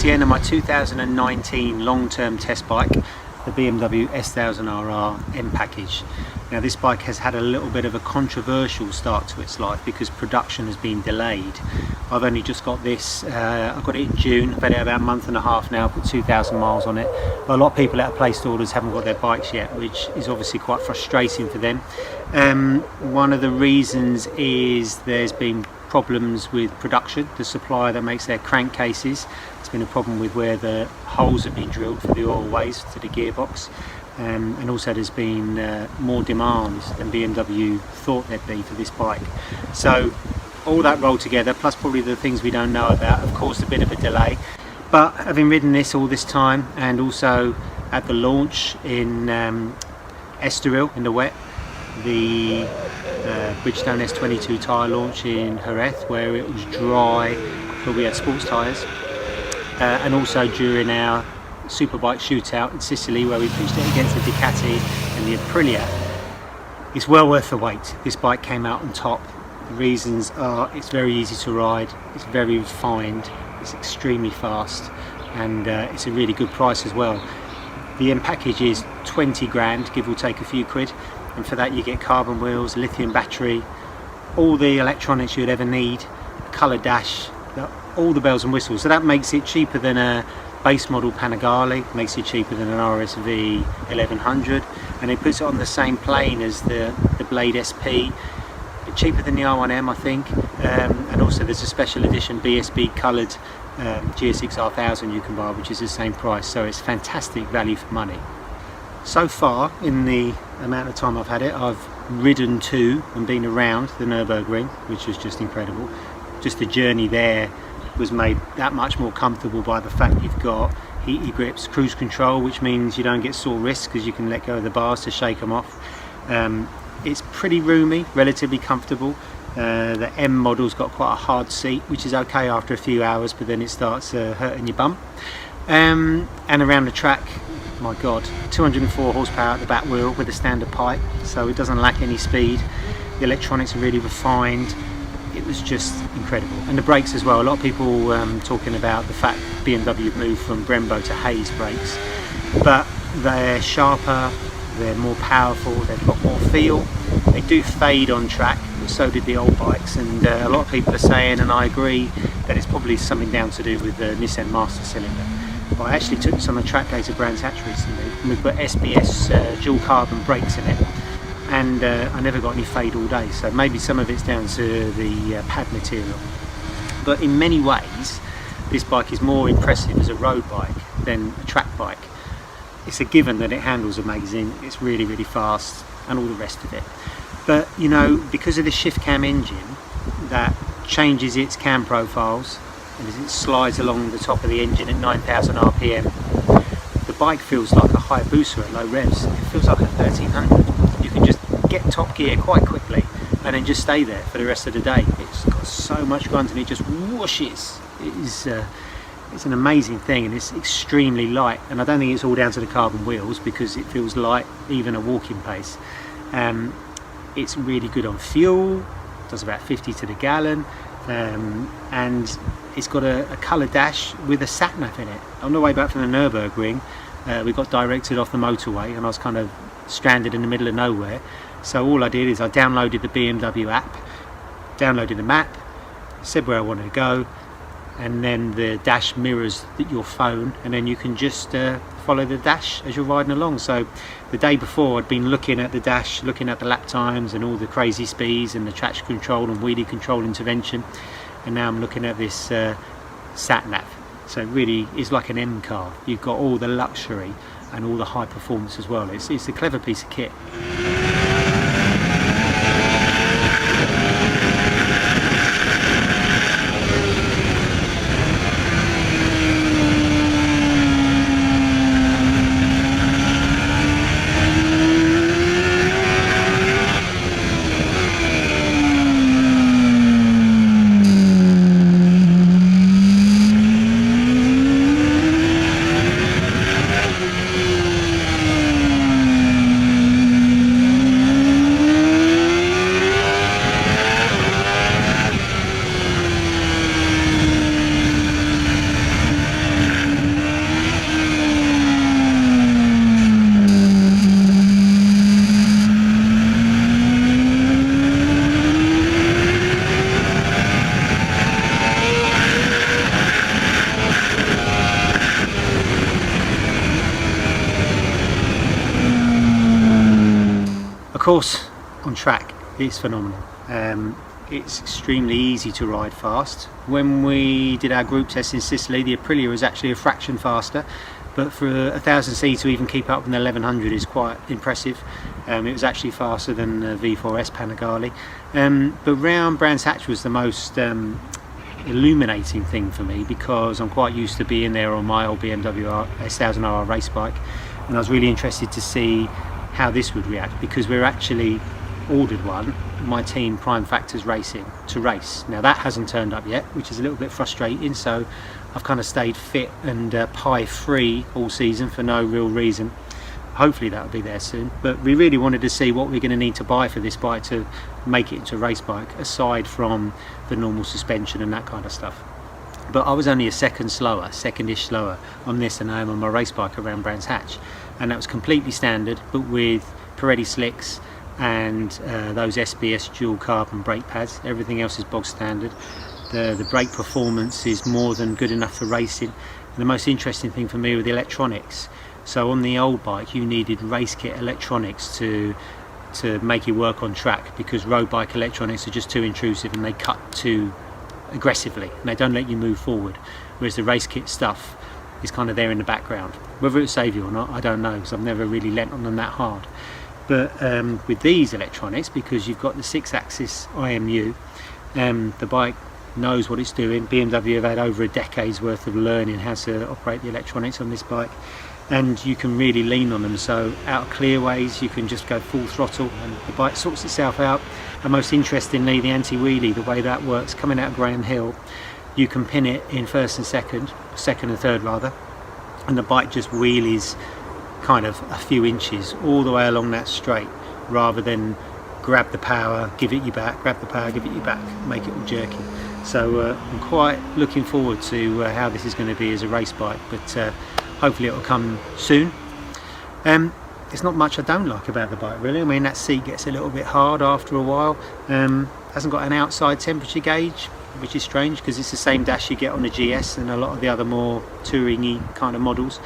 towards the end of my 2019 long-term test bike, the BMW S1000RR M package. Now this bike has had a little bit of a controversial start to its life because production has been delayed. I've only just got this, I got it in June, I've had it about a month and a half now, put 2,000 miles on it. A lot of people that have placed orders haven't got their bikes yet, which is obviously quite frustrating for them. One of the reasons is there's been problems with production. The supplier that makes their crankcases, there's been a problem with where the holes have been drilled for the oil ways to the gearbox. And also there's been more demand than BMW thought there'd be for this bike. So all that rolled together, plus probably the things we don't know about, of course a bit of a delay. But having ridden this all this time, and also at the launch in Estoril in the wet, the Bridgestone S22 tyre launch in Jerez where it was dry but we had sports tyres, and also during our superbike shootout in Sicily where we pitched it against the Ducati and the Aprilia, it's well worth the wait. This bike came out on top. The reasons are it's very easy to ride, it's very refined, it's extremely fast, and it's a really good price as well. The M package is 20 grand, give or take a few quid, and for that you get carbon wheels, lithium battery, all the electronics you'd ever need, colour dash, all the bells and whistles. So that makes it cheaper than a base model Panigale, makes it cheaper than an RSV 1100, and it puts it on the same plane as the Blade SP, but cheaper than the R1M I think, and also there's a special edition BSB coloured GSX R1000 you can buy, which is the same price, so it's fantastic value for money. So far, in the amount of time I've had it, I've ridden to and been around the Nürburgring, which was just incredible. Just the journey there was made that much more comfortable by the fact you've got heated grips, cruise control, which means you don't get sore wrists because you can let go of the bars to shake them off. It's pretty roomy, relatively comfortable. The M model's got quite a hard seat, which is okay after a few hours, but then it starts hurting your bum. And around the track, my god, 204 horsepower at the back wheel with a standard pipe, so it doesn't lack any speed. The electronics are really refined. It was just incredible, and the brakes as well. A lot of people talking about the fact BMW moved from Brembo to Hayes brakes, but they're sharper, they're more powerful, they've got more feel. They do fade on track, but so did the old bikes, and a lot of people are saying, and I agree, that it's probably something down to do with the Nissan Master Cylinder. But I actually took this on a track day to Brands Hatch recently, and we put SBS dual carbon brakes in it, and I never got any fade all day, so maybe some of it's down to the pad material. But in many ways this bike is more impressive as a road bike than a track bike. It's a given that it handles amazing, it's really fast, and all the rest of it. But you know, because of the shift cam engine that changes its cam profiles, and as it slides along the top of the engine at 9,000 RPM, the bike feels like a Hayabusa at low revs. It feels like a 1300. You can just get top gear quite quickly and then just stay there for the rest of the day. It's got so much grunt and it just whooshes. It's an amazing thing, and it's extremely light, and I don't think it's all down to the carbon wheels because it feels light even at walking pace. It's really good on fuel, does about 50 to the gallon, and it's got a colour dash with a sat nav in it. On the way back from the Nürburgring, we got directed off the motorway and I was kind of stranded in the middle of nowhere, so all I did is I downloaded the BMW app, downloaded the map, said where I wanted to go, and then the dash mirrors your phone, and then you can just follow the dash as you're riding along. So the day before I'd been looking at the dash, looking at the lap times and all the crazy speeds and the traction control and wheelie control intervention, and now I'm looking at this sat nav. So it really is like an M car. You've got all the luxury and all the high performance as well. It's a clever piece of kit. course, on track it's phenomenal. It's extremely easy to ride fast. When we did our group test in Sicily, the Aprilia was actually a fraction faster, but for a 1000cc to even keep up with an 1100 is quite impressive. It was actually faster than the V4S Panigale. But round Brands Hatch was the most illuminating thing for me, because I'm quite used to being there on my old BMW S1000RR race bike, and I was really interested to see how this would react, because we're actually ordered one, my team Prime Factors Racing, to race. Now that hasn't turned up yet, which is a little bit frustrating, so I've kind of stayed fit and pie free all season for no real reason. Hopefully that'll be there soon, but we really wanted to see what we're going to need to buy for this bike to make it into a race bike, aside from the normal suspension and that kind of stuff. But I was only a second-ish slower on this than I am on my race bike around Brands Hatch, and that was completely standard, but with Pirelli slicks and those SBS dual carbon brake pads. Everything else is bog standard. The brake performance is more than good enough for racing. And the most interesting thing for me were the electronics. So on the old bike you needed race kit electronics to make it work on track, because road bike electronics are just too intrusive and they cut too aggressively and they don't let you move forward, whereas the race kit stuff is kind of there in the background. Whether it'll save you or not, I don't know, because I've never really lent on them that hard. But with these electronics, because you've got the 6-axis IMU, the bike knows what it's doing. BMW have had over a decade's worth of learning how to operate the electronics on this bike, and you can really lean on them. So out of clearways you can just go full throttle and the bike sorts itself out. And most interestingly, the anti-wheelie, the way that works, coming out of Graham Hill, you can pin it in first and second and third rather, and the bike just wheelies kind of a few inches all the way along that straight, rather than grab the power, give it you back, grab the power, give it you back, make it all jerky. So I'm quite looking forward to how this is going to be as a race bike, but hopefully it will come soon. There's not much I don't like about the bike really. I mean, that seat gets a little bit hard after a while. Hasn't got an outside temperature gauge, which is strange because it's the same dash you get on the GS and a lot of the other more touring-y kind of models.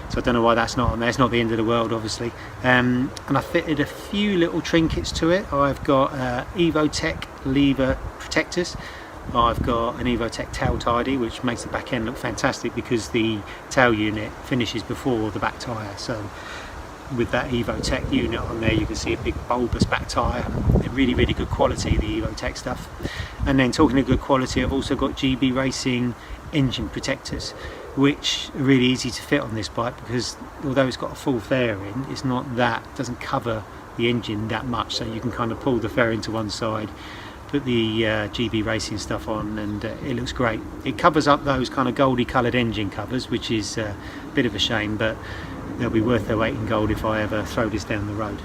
So I don't know why that's not on there. It's not the end of the world, obviously. And I fitted a few little trinkets to it. I've got Evotech lever protectors. I've got an Evotech tail tidy, which makes the back end look fantastic because the tail unit finishes before the back tyre. So with that Evotech unit on there, you can see a big bulbous back tyre. They're really, really good quality, the Evotech stuff. And then talking of good quality, I've also got GB Racing engine protectors, which are really easy to fit on this bike because although it's got a full fairing, it's not that, it doesn't cover the engine that much, so you can kind of pull the fairing to one side, put the GB Racing stuff on, and it looks great. It covers up those kind of goldy coloured engine covers, which is a bit of a shame, but they'll be worth their weight in gold if I ever throw this down the road.